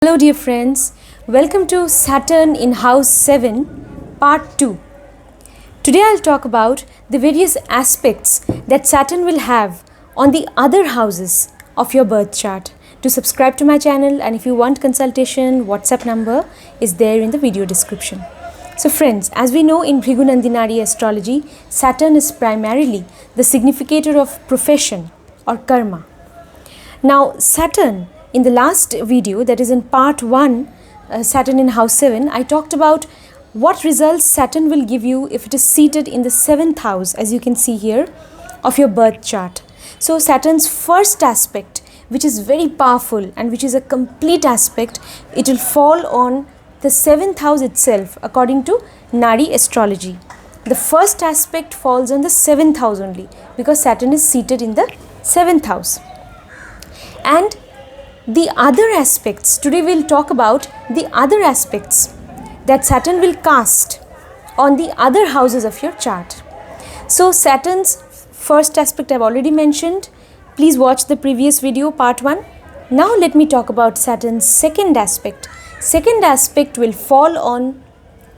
Hello dear friends, welcome to Saturn in House 7 Part 2. Today I'll talk about the various aspects that Saturn will have on the other houses of your birth chart. To subscribe to my channel, and if you want consultation, WhatsApp number is there in the video description. So friends, as we know in Bhrigu Nandi Nadi astrology, Saturn is primarily the significator of profession or karma. Now Saturn, in the last video, that is in part 1, Saturn in house 7, I talked about what results Saturn will give you if it is seated in the 7th house, as you can see here, of your birth chart. So Saturn's first aspect, which is very powerful and which is a complete aspect, it will fall on the 7th house itself according to Nadi astrology. The first aspect falls on the 7th house only because Saturn is seated in the 7th house. And the other aspects, today we will talk about the other aspects that Saturn will cast on the other houses of your chart. So Saturn's first aspect I have already mentioned. Please watch the previous video, part 1. Now let me talk about Saturn's second aspect. Second aspect will fall on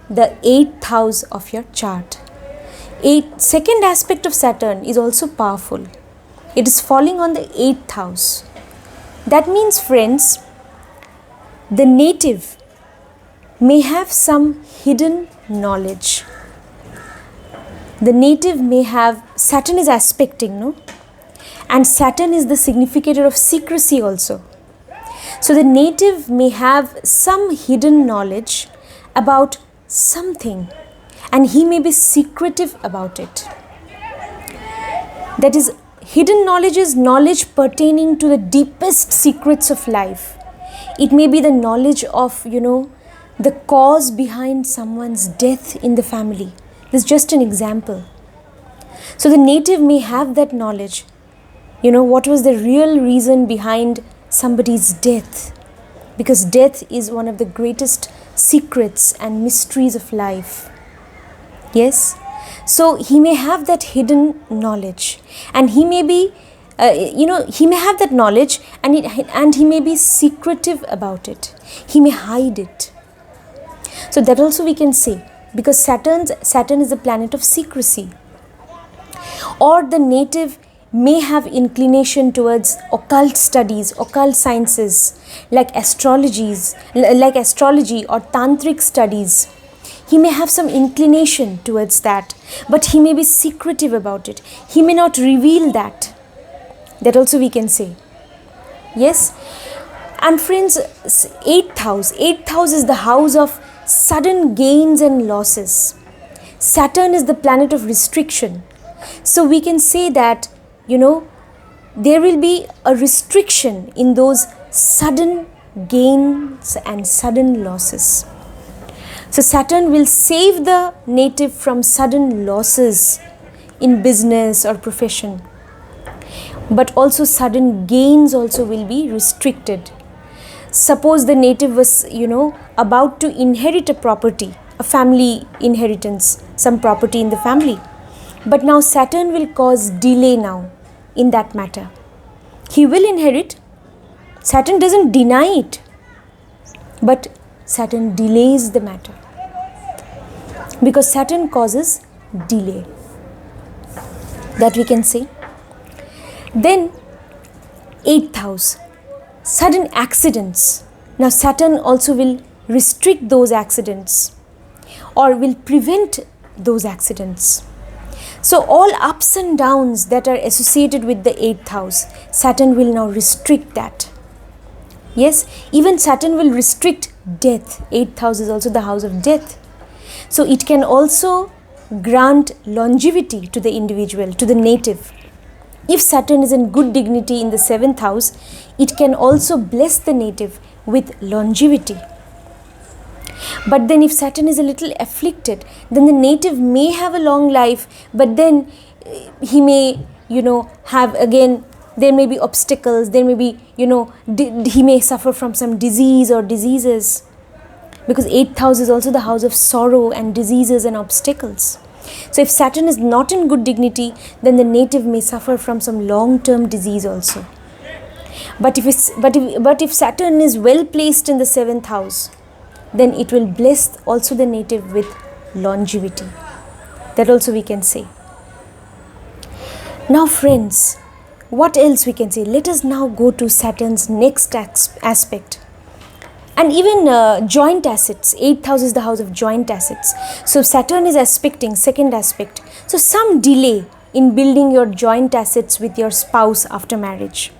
the 8th house of your chart. Second aspect of Saturn is also powerful. It is falling on the 8th house. That means, friends, the native may have some hidden knowledge. The native may have, Saturn is aspecting, no? And Saturn is the significator of secrecy also. So the native may have some hidden knowledge about something, and he may be secretive about it. That is, hidden knowledge is knowledge pertaining to the deepest secrets of life. It may be the knowledge of, the cause behind someone's death in the family. This is just an example. So the native may have that knowledge. What was the real reason behind somebody's death? Because death is one of the greatest secrets and mysteries of life. Yes? So he may have that hidden knowledge, and he may be, he may have that knowledge and he may be secretive about it. He may hide it. So that also we can say, because Saturn is the planet of secrecy. Or the native may have inclination towards occult studies, occult sciences, like astrology or tantric studies. He may have some inclination towards that, but he may be secretive about it. He may not reveal that. That also we can say. Yes? And friends, 8th house is the house of sudden gains and losses. Saturn is the planet of restriction. So we can say that, there will be a restriction in those sudden gains and sudden losses. So Saturn will save the native from sudden losses in business or profession. But also sudden gains also will be restricted. Suppose the native was, about to inherit a property, a family inheritance, some property in the family. But now Saturn will cause delay now in that matter. He will inherit. Saturn doesn't deny it, but Saturn delays the matter. Because Saturn causes delay. That we can say. Then 8th house, sudden accidents. Now Saturn also will restrict those accidents or will prevent those accidents. So all ups and downs that are associated with the 8th house, Saturn will now restrict that. Yes, even Saturn will restrict death. 8th house is also the house of death. So it can also grant longevity to the individual, to the native. If Saturn is in good dignity in the 7th house, it can also bless the native with longevity. But then if Saturn is a little afflicted, then the native may have a long life, but then he may, have again, there may be obstacles, there may be, he may suffer from some disease or diseases. Because 8th house is also the house of sorrow and diseases and obstacles. So if Saturn is not in good dignity, then the native may suffer from some long-term disease also. But if Saturn is well placed in the 7th house, then it will bless also the native with longevity. That also we can say. Now friends, what else we can say? Let us now go to Saturn's next aspect. And even joint assets. 8th house is the house of joint assets. So Saturn is aspecting, second aspect. So some delay in building your joint assets with your spouse after marriage.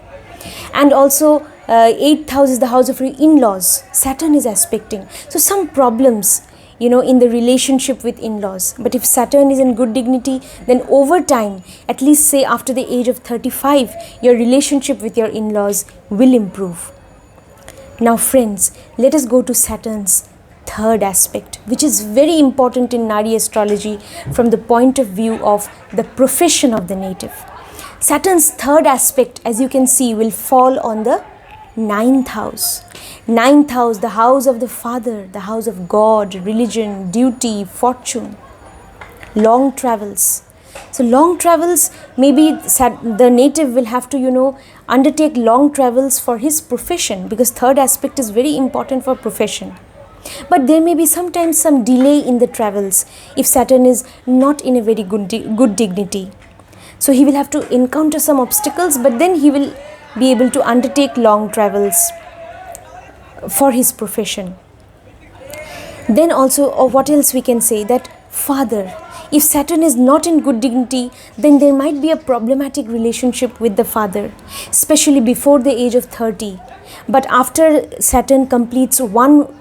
And also 8th house is the house of your in-laws. Saturn is aspecting. So some problems, in the relationship with in-laws. But if Saturn is in good dignity, then over time, at least say after the age of 35, your relationship with your in-laws will improve. Now friends, let us go to Saturn's third aspect, which is very important in Nadi astrology from the point of view of the profession of the native. Saturn's third aspect, as you can see, will fall on the 9th house. 9th house, the house of the father, the house of God, religion, duty, fortune, long travels. So long travels, maybe the native will have to, undertake long travels for his profession, because third aspect is very important for profession. But there may be sometimes some delay in the travels if Saturn is not in a very good dignity. So he will have to encounter some obstacles, but then he will be able to undertake long travels for his profession. Then also, what else we can say? That father, if Saturn is not in good dignity, then there might be a problematic relationship with the father, especially before the age of 30. But after Saturn completes one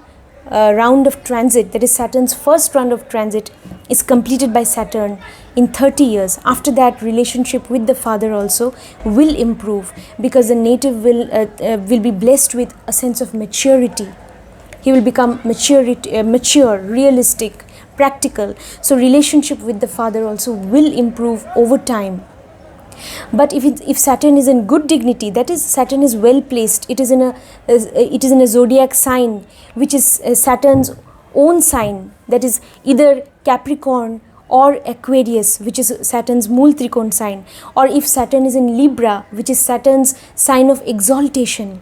round of transit, that is Saturn's first round of transit is completed by Saturn in 30 years. After that, relationship with the father also will improve, because the native will be blessed with a sense of maturity. He will become mature, realistic, practical. So relationship with the father also will improve over time. But if Saturn is in good dignity, that is, Saturn is well placed, it is in a zodiac sign which is Saturn's own sign, that is either Capricorn or Aquarius, which is Saturn's Mool Trikon sign, or if Saturn is in Libra, which is Saturn's sign of exaltation,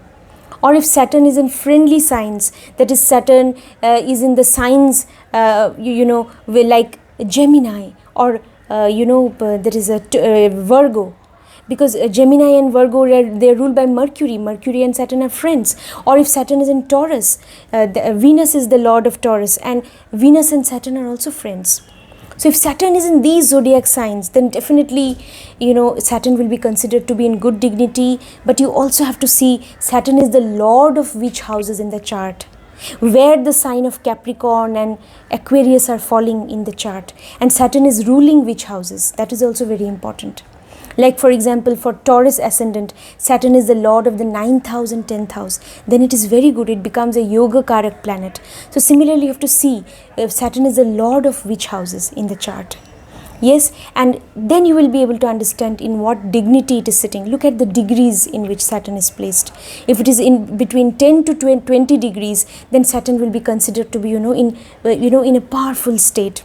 or if Saturn is in friendly signs, that is Saturn is in the signs like Gemini, or there is a Virgo, because Gemini and Virgo, they are ruled by Mercury. Mercury and Saturn are friends. Or if Saturn is in Taurus, Venus is the lord of Taurus, and Venus and Saturn are also friends. So if Saturn is in these zodiac signs, then definitely, Saturn will be considered to be in good dignity. But you also have to see Saturn is the lord of which houses in the chart, where the sign of Capricorn and Aquarius are falling in the chart, and Saturn is ruling which houses. That is also very important. Like for example, for Taurus ascendant, Saturn is the lord of the 9th house and 10th house. Then it is very good. It becomes a yoga karak planet. So similarly, you have to see if Saturn is the lord of which houses in the chart. Yes, and then you will be able to understand in what dignity it is sitting. Look at the degrees in which Saturn is placed. If it is in between 10 to 20 degrees, then Saturn will be considered to be, in a powerful state.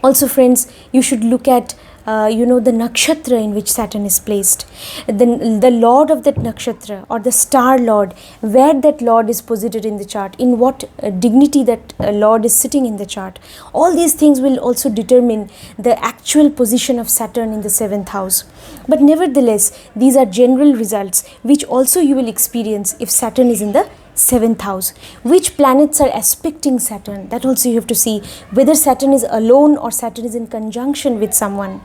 Also, friends, you should look at the nakshatra in which Saturn is placed, the lord of that nakshatra or the star lord, where that lord is posited in the chart, in what dignity that lord is sitting in the chart. All these things will also determine the actual position of Saturn in the 7th house. But nevertheless, these are general results which also you will experience if Saturn is in the 7th house. Which planets are aspecting Saturn, that also you have to see, whether Saturn is alone or Saturn is in conjunction with someone.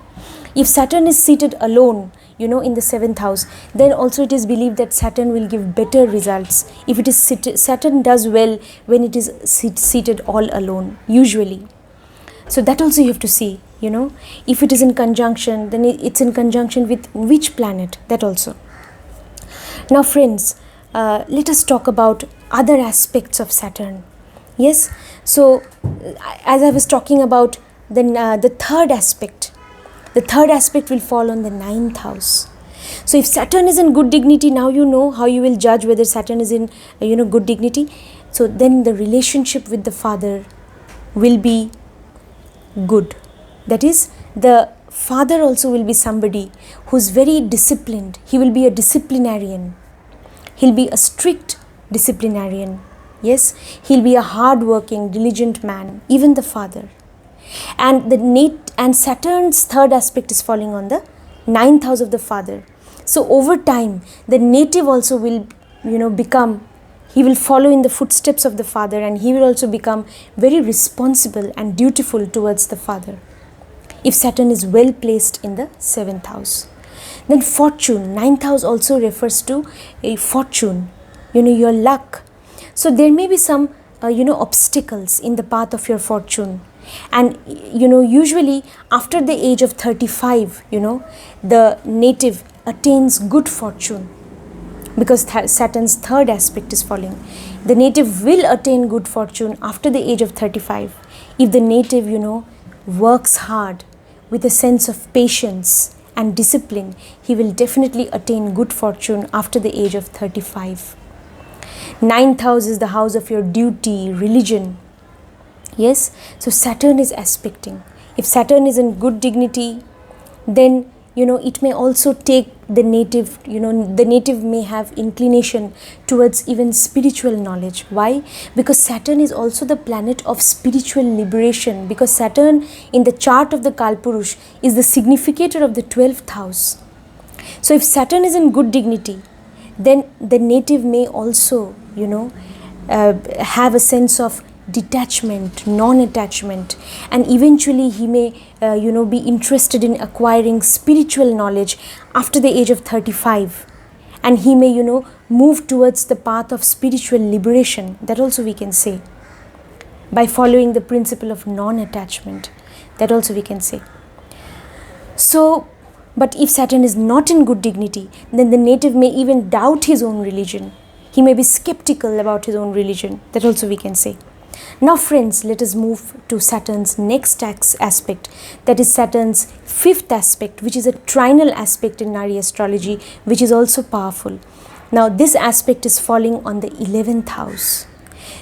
If Saturn is seated alone, in the 7th house, then also it is believed that Saturn will give better results. If it is Saturn does well when it is seated all alone, usually. So that also you have to see, if it is in conjunction, then it's in conjunction with which planet, that also. Now friends, let us talk about other aspects of Saturn. Yes, so as I was talking about the third aspect, will fall on the 9th house. So if Saturn is in good dignity, now you know how you will judge whether Saturn is in good dignity. So then the relationship with the father will be good. That is, the father also will be somebody who is very disciplined. He will be a disciplinarian. He'll be a strict disciplinarian. Yes, he'll be a hard-working, diligent man, even the father. And Saturn's third aspect is falling on the ninth house of the father. So over time, the native also will, become, he will follow in the footsteps of the father, and he will also become very responsible and dutiful towards the father, if Saturn is well placed in the seventh house. Then fortune, ninth house also refers to a fortune, your luck. So there may be some, obstacles in the path of your fortune. And, usually after the age of 35, the native attains good fortune, because Saturn's third aspect is falling. The native will attain good fortune after the age of 35. If the native, works hard with a sense of patience and discipline, he will definitely attain good fortune after the age of 35. Ninth house is the house of your duty, religion. Yes, so Saturn is aspecting. If Saturn is in good dignity, then it may also take the native, the native may have inclination towards even spiritual knowledge. Why? Because Saturn is also the planet of spiritual liberation, because Saturn in the chart of the Kalpurush is the significator of the 12th house. So if Saturn is in good dignity, then the native may also, have a sense of detachment, non-attachment, and eventually he may be interested in acquiring spiritual knowledge after the age of 35, and he may move towards the path of spiritual liberation. That also we can say, by following the principle of non-attachment. That also we can say. So, but if Saturn is not in good dignity, then the native may even doubt his own religion. He may be skeptical about his own religion. That also we can say. Now friends, let us move to Saturn's next aspect, that is Saturn's fifth aspect, which is a trinal aspect in Nari astrology, which is also powerful. Now this aspect is falling on the 11th house.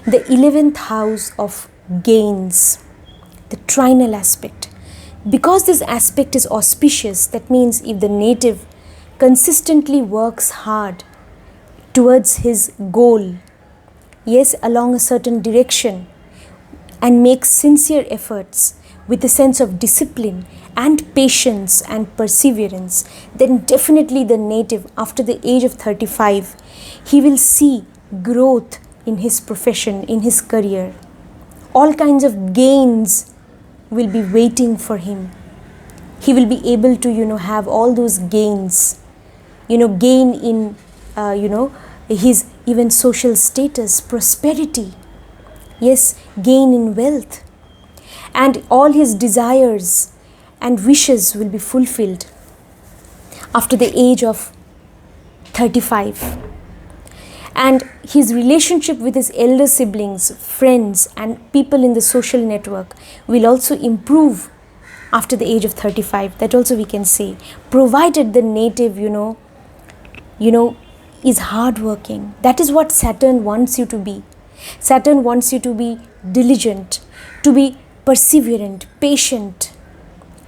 The 11th house of gains, the trinal aspect. Because this aspect is auspicious, that means if the native consistently works hard towards his goal, yes, along a certain direction, and makes sincere efforts with a sense of discipline and patience and perseverance, then definitely the native after the age of 35, he will see growth in his profession, in his career. All kinds of gains will be waiting for him. He will be able to, have all those gains, gain in, his even social status, prosperity, yes, gain in wealth, and all his desires and wishes will be fulfilled after the age of 35. And his relationship with his elder siblings, friends, and people in the social network will also improve after the age of 35. That also we can say, provided the native, is hardworking. That is what Saturn wants you to be. Saturn wants you to be diligent, to be perseverant, patient.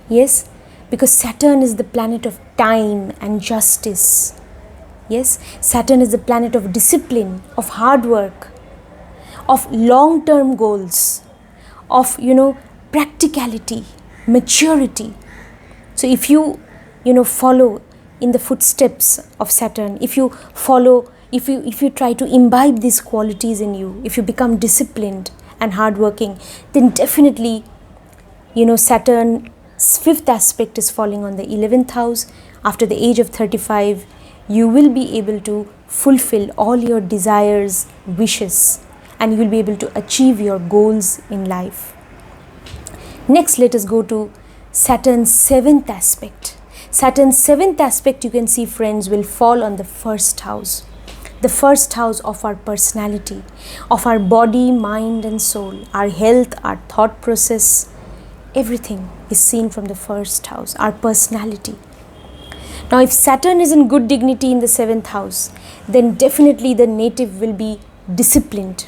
Yes, because Saturn is the planet of time and justice. Yes, Saturn is the planet of discipline, of hard work, of long-term goals, of, practicality, maturity. So if you, follow in the footsteps of Saturn, if you follow, if you try to imbibe these qualities in you, if you become disciplined and hardworking, then definitely, Saturn's fifth aspect is falling on the 11th house. After the age of 35, you will be able to fulfill all your desires, wishes, and you will be able to achieve your goals in life. Next, let us go to Saturn's seventh aspect. Saturn's seventh aspect, you can see, friends, will fall on the first house. The first house of our personality, of our body, mind and soul, our health, our thought process, everything is seen from the first house, our personality. Now, if Saturn is in good dignity in the seventh house, then definitely the native will be disciplined.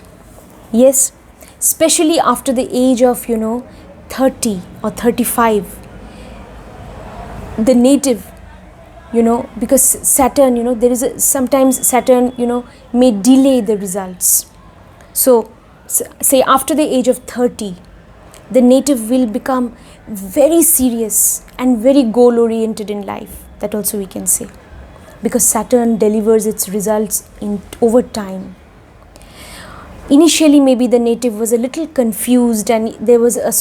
Yes, especially after the age of, 30 or 35, the native because Saturn, there is sometimes Saturn, may delay the results. So, say after the age of 30, the native will become very serious and very goal oriented in life. That also we can say, because Saturn delivers its results in over time. Initially, maybe the native was a little confused and there was a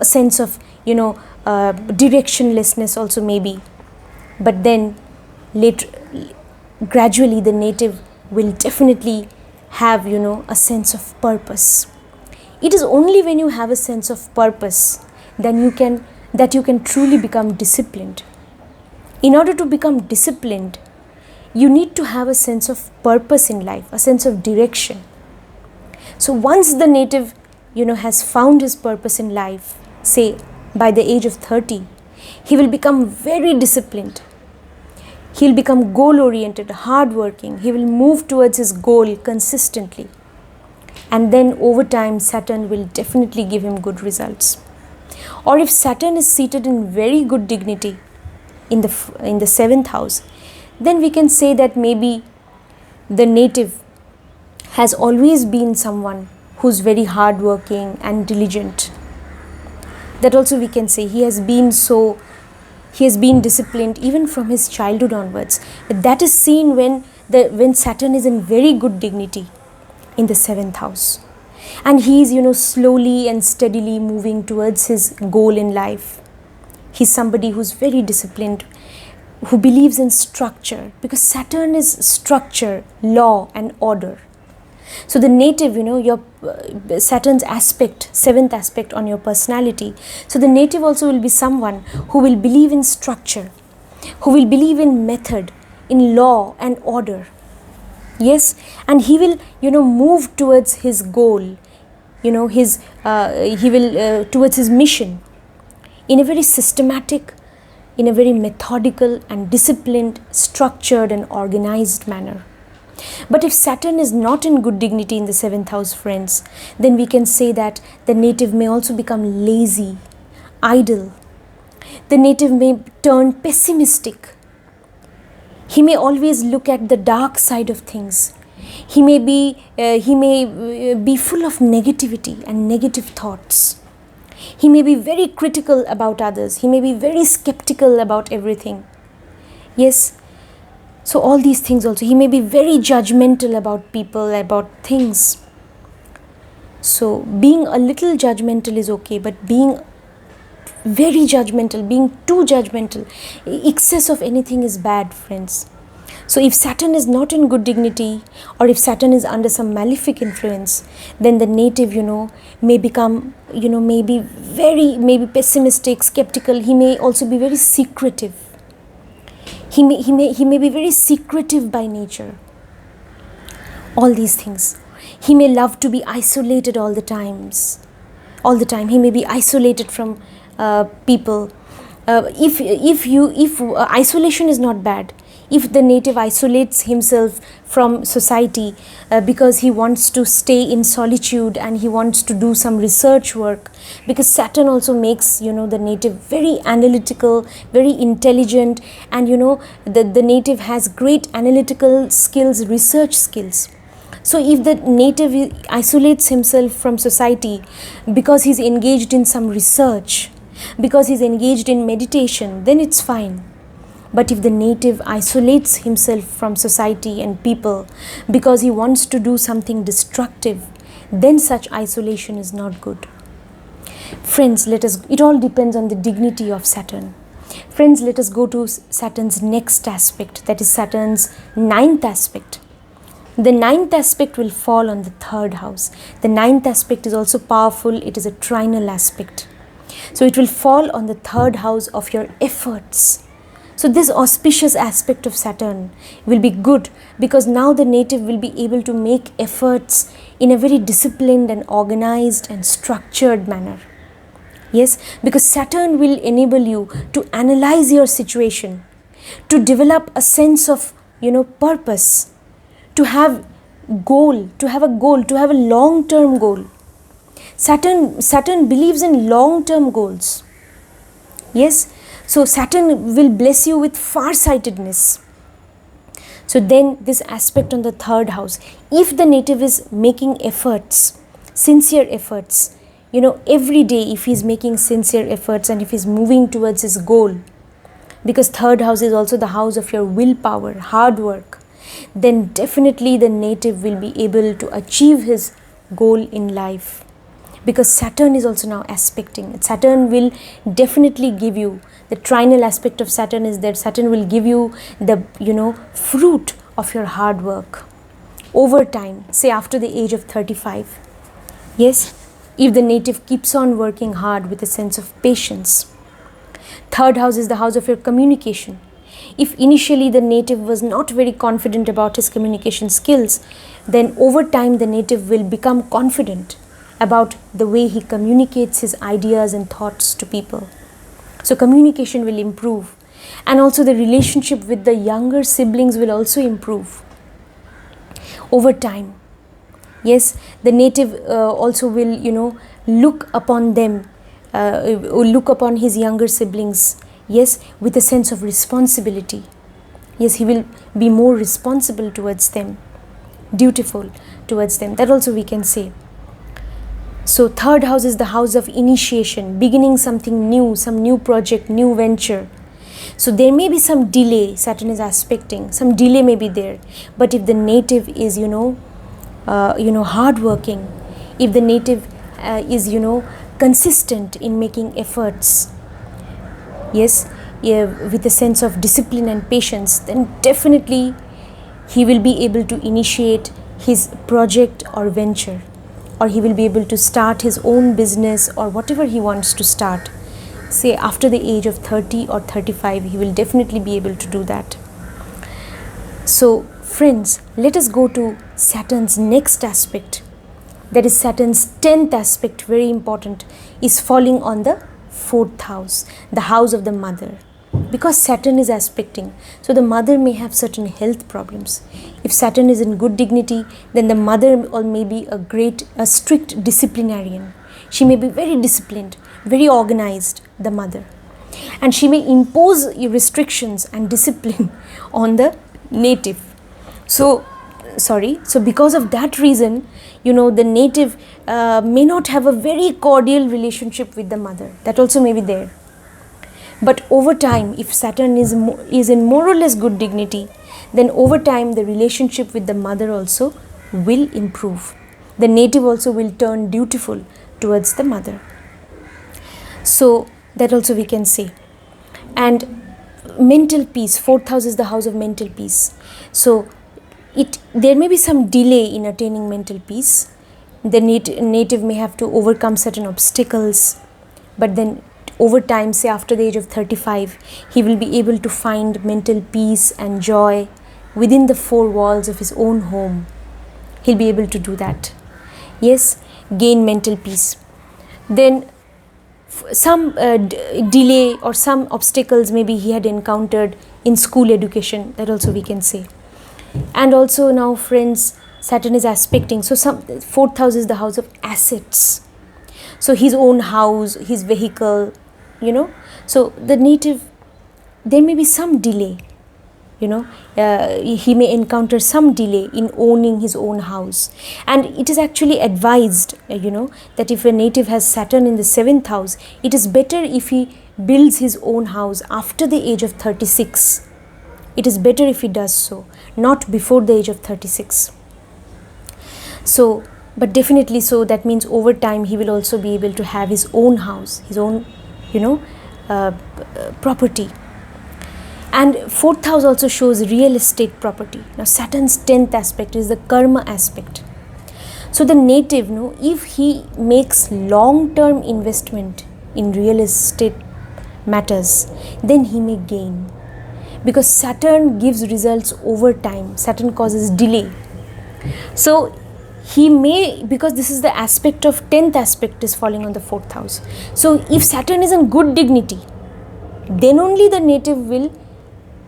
sense of, directionlessness also maybe. But then later, gradually the native will definitely have, a sense of purpose. It is only when you have a sense of purpose that you can truly become disciplined. In order to become disciplined, you need to have a sense of purpose in life, a sense of direction. So once the native, has found his purpose in life, say by the age of 30, he will become very disciplined. He'll become goal oriented, hardworking. He will move towards his goal consistently. And then over time, Saturn will definitely give him good results. Or if Saturn is seated in very good dignity in the 7th house, then we can say that maybe the native has always been someone who's very hardworking and diligent. That also we can say he has been disciplined even from his childhood onwards. But that is seen when Saturn is in very good dignity in the 7th house. And he is, slowly and steadily moving towards his goal in life. He's somebody who's very disciplined, who believes in structure, because Saturn is structure, law and order. So the native, your Saturn's aspect, 7th aspect on your personality. So the native also will be someone who will believe in structure, who will believe in method, in law and order. Yes, and he will, move towards his goal, he will towards his mission in a very systematic, in a very methodical and disciplined, structured and organized manner. But if Saturn is not in good dignity in the 7th house, friends, then we can say that the native may also become lazy, idle. The native may turn pessimistic. He may always look at the dark side of things. He may be full of negativity and negative thoughts. He may be very critical about others. He may be very skeptical about everything. Yes. So all these things also. He may be very judgmental about people, about things. So being a little judgmental is okay, but being very judgmental, being too judgmental, excess of anything is bad, friends. So if Saturn is not in good dignity, or if Saturn is under some malefic influence, then the native, may become, maybe pessimistic, skeptical. He may also be very secretive. He may be very secretive by nature. All these things. He may love to be isolated all the time. He may be isolated from people. If isolation is not bad, if the native isolates himself from society because he wants to stay in solitude and he wants to do some research work, because Saturn also makes the native very analytical, very intelligent, and the native has great analytical skills, research skills. So if the native isolates himself from society because he's engaged in some research, because he's engaged in meditation, then it's fine. But if the native isolates himself from society and people because he wants to do something destructive, then such isolation is not good. Friends, it all depends on the dignity of Saturn. Friends, let us go to Saturn's next aspect, that is Saturn's 9th aspect. The 9th aspect will fall on the 3rd house. The 9th aspect is also powerful. It is a trinal aspect. So it will fall on the 3rd house of your efforts. So this auspicious aspect of Saturn will be good, because now the native will be able to make efforts in a very disciplined and organized and structured manner. Yes, because Saturn will enable you to analyze your situation, to develop a sense of, purpose, to have a goal, to have a long-term goal. Saturn believes in long-term goals. Yes, So Saturn will bless you with farsightedness. So then this aspect on the third house, if the native is making efforts, sincere efforts, every day, if he's making sincere efforts and if he's moving towards his goal, because third house is also the house of your willpower, hard work, then definitely the native will be able to achieve his goal in life. Because Saturn is also now aspecting. Saturn will definitely give you, the trinal aspect of Saturn is that Saturn will give you the, fruit of your hard work over time, say after the age of 35. Yes, if the native keeps on working hard with a sense of patience. Third house is the house of your communication. If initially the native was not very confident about his communication skills, then over time the native will become confident about the way he communicates his ideas and thoughts to people. So communication will improve, and also the relationship with the younger siblings will also improve over time. Yes, the native also will, look upon them, look upon his younger siblings, yes, with a sense of responsibility. Yes, he will be more responsible towards them, dutiful towards them. That also we can say. So third house is the house of initiation, beginning something new, some new project, new venture. So there may be some delay, Saturn is aspecting, some delay may be there. But if the native is, hardworking, if the native is, consistent in making efforts, yes, with a sense of discipline and patience, then definitely he will be able to initiate his project or venture, or he will be able to start his own business or whatever he wants to start. Say after the age of 30 or 35, he will definitely be able to do that. So friends, let us go to Saturn's next aspect. That is Saturn's 10th aspect, very important, is falling on the 4th house, the house of the mother. Because Saturn is aspecting, so the mother may have certain health problems. If Saturn is in good dignity, then the mother may be a strict disciplinarian. She may be very disciplined, very organized, the mother. And she may impose restrictions and discipline on the native. So because of that reason, the native may not have a very cordial relationship with the mother. That also may be there. But over time, if Saturn is in more or less good dignity, then over time the relationship with the mother also will improve. The native also will turn dutiful towards the mother. So that also we can say. And mental peace, 4th house is the house of mental peace. So there may be some delay in attaining mental peace. The native may have to overcome certain obstacles, but then over time, say after the age of 35, he will be able to find mental peace and joy within the 4 walls of his own home. He'll be able to do that. Yes, gain mental peace. Then some delay or some obstacles maybe he had encountered in school education, that also we can say. And also now friends, Saturn is aspecting, so 4th house is the house of assets. So his own house, his vehicle, so the native, there may be some delay, he may encounter some delay in owning his own house. And it is actually advised, that if a native has Saturn in the 7th house, it is better if he builds his own house after the age of 36. It is better if he does so, not before the age of 36. So, but definitely so, that means over time he will also be able to have his own house, his own, property. And 4th house also shows real estate property. Now Saturn's 10th aspect is the karma aspect. So the native, if he makes long-term investment in real estate matters, then he may gain. Because Saturn gives results over time. Saturn causes delay. So he may, because this is the aspect of 10th aspect is falling on the 4th house. So if Saturn is in good dignity, then only the native will,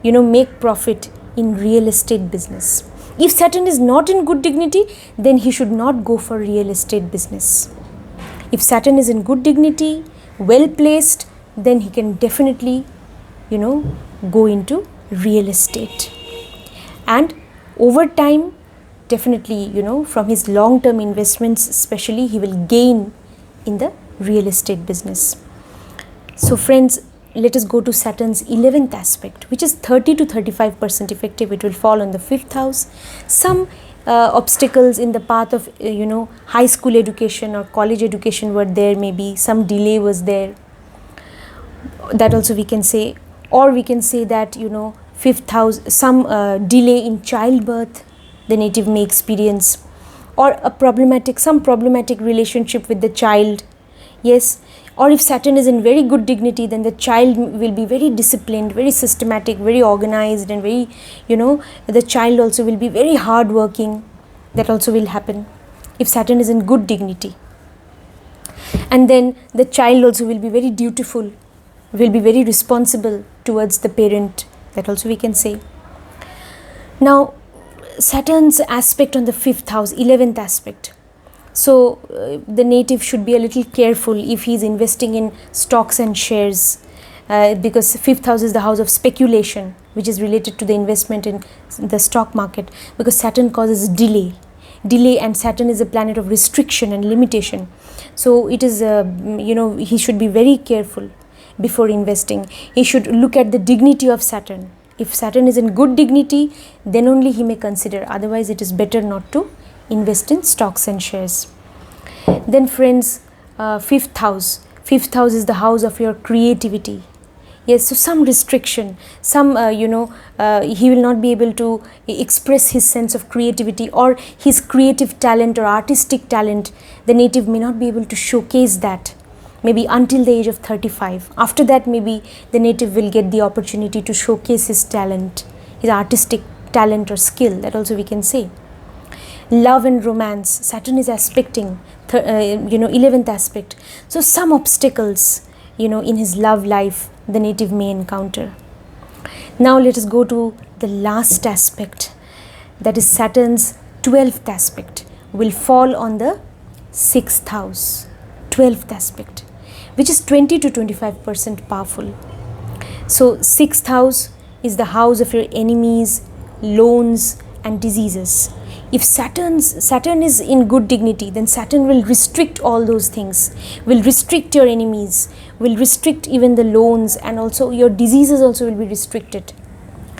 make profit in real estate business. If Saturn is not in good dignity, then he should not go for real estate business. If Saturn is in good dignity, well placed, then he can definitely go into real estate. And over time, definitely, from his long-term investments especially, he will gain in the real estate business. So friends, let us go to Saturn's 11th aspect, which is 30 to 35% effective. It will fall on the 5th house. Some obstacles in the path of high school education or college education were there, maybe some delay was there, that also we can say. Or we can say that 5th house, some delay in childbirth the native may experience, or some problematic relationship with the child. Yes. Or if Saturn is in very good dignity, then the child will be very disciplined, very systematic, very organized, and very, the child also will be very hard working. That also will happen if Saturn is in good dignity. And then the child also will be very dutiful, will be very responsible towards the parent. That also we can say. Now, Saturn's aspect on the 5th house, 11th aspect. So the native should be a little careful if he is investing in stocks and shares, because 5th house is the house of speculation, which is related to the investment in the stock market, because Saturn causes delay, and Saturn is a planet of restriction and limitation. So it is, he should be very careful before investing. He should look at the dignity of Saturn. If Saturn is in good dignity, then only he may consider. Otherwise, it is better not to invest in stocks and shares. Then friends, 5th house. 5th house is the house of your creativity. Yes, so some restriction, some he will not be able to express his sense of creativity or his creative talent or artistic talent. The native may not be able to showcase that, maybe until the age of 35. After that, maybe the native will get the opportunity to showcase his talent, his artistic talent or skill. That also we can say. Love and romance, Saturn is aspecting 11th aspect. So some obstacles in his love life the native may encounter. Now let us go to the last aspect, that is Saturn's 12th aspect, will fall on the 6th house. 12th aspect, which is 20 to 25% powerful. So 6th house is the house of your enemies, loans and diseases. If Saturn is in good dignity, then Saturn will restrict all those things, will restrict your enemies, will restrict even the loans, and also your diseases also will be restricted.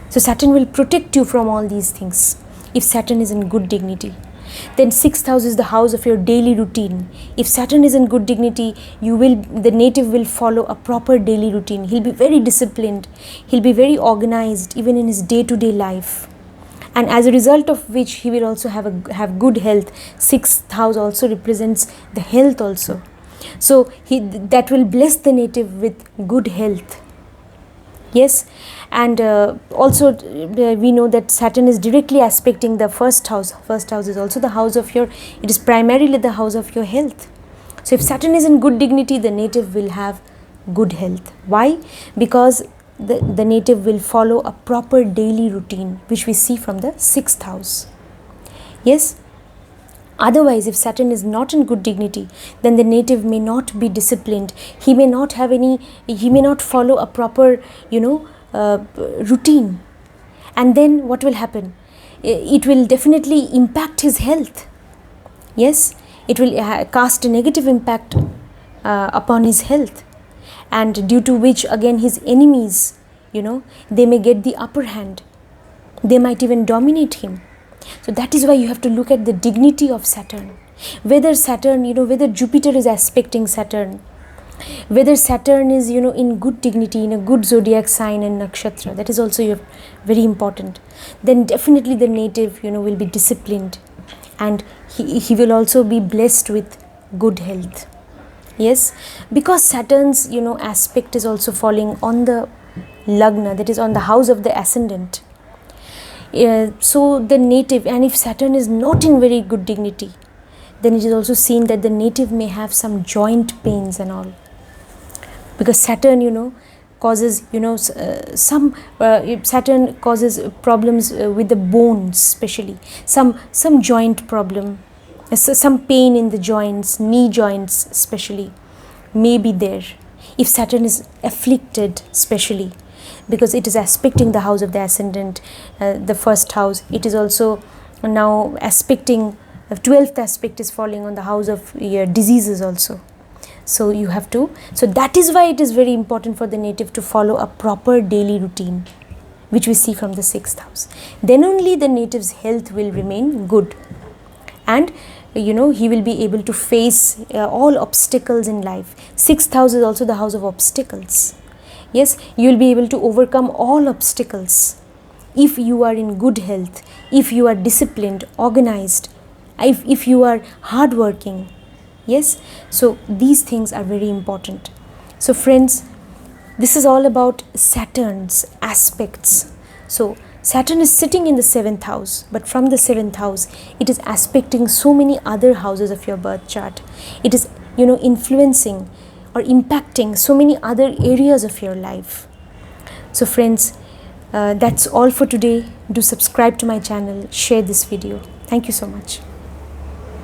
So Saturn will protect you from all these things if Saturn is in good dignity. Then 6th house is the house of your daily routine. If Saturn is in good dignity, the native will follow a proper daily routine. He'll be very disciplined, he'll be very organized even in his day-to-day life. And as a result of which he will also have good health. 6th house also represents the health also. So that will bless the native with good health. Yes, and also we know that Saturn is directly aspecting the 1st house. 1st house is also the house of it is primarily the house of your health. So if Saturn is in good dignity, the native will have good health. Why? Because the native will follow a proper daily routine, which we see from the 6th house. Yes. Otherwise, if Saturn is not in good dignity, then the native may not be disciplined. He may not follow a proper, routine. And then what will happen? It will definitely impact his health. Yes, it will cast a negative impact upon his health. And due to which, again, his enemies, they may get the upper hand. They might even dominate him. So that is why you have to look at the dignity of Saturn. Whether whether Jupiter is aspecting Saturn, whether Saturn is, in good dignity, in a good zodiac sign and nakshatra, that is also very important. Then definitely the native, will be disciplined, and he will also be blessed with good health. Yes, because Saturn's, aspect is also falling on the Lagna, that is on the house of the ascendant. So the native, and if Saturn is not in very good dignity, then it is also seen that the native may have some joint pains and all, because Saturn causes Saturn causes problems with the bones, especially some joint problem, some pain in the joints, knee joints especially may be there if Saturn is afflicted, especially. because it is aspecting the house of the ascendant, the first house. It is also now aspecting, the 12th aspect is falling on the house of your diseases also. So you have to, so that is why it is very important for the native to follow a proper daily routine, which we see from the 6th house. Then only the native's health will remain good, and he will be able to face all obstacles in life. 6th house is also the house of obstacles. Yes, you will be able to overcome all obstacles if you are in good health, if you are disciplined, organized, if you are hardworking. Yes, so these things are very important. So friends, this is all about Saturn's aspects. So Saturn is sitting in the 7th house, but from the 7th house, it is aspecting so many other houses of your birth chart. It is, influencing or impacting so many other areas of your life. So friends, that's all for today. Do subscribe to my channel, share this video. Thank you so much.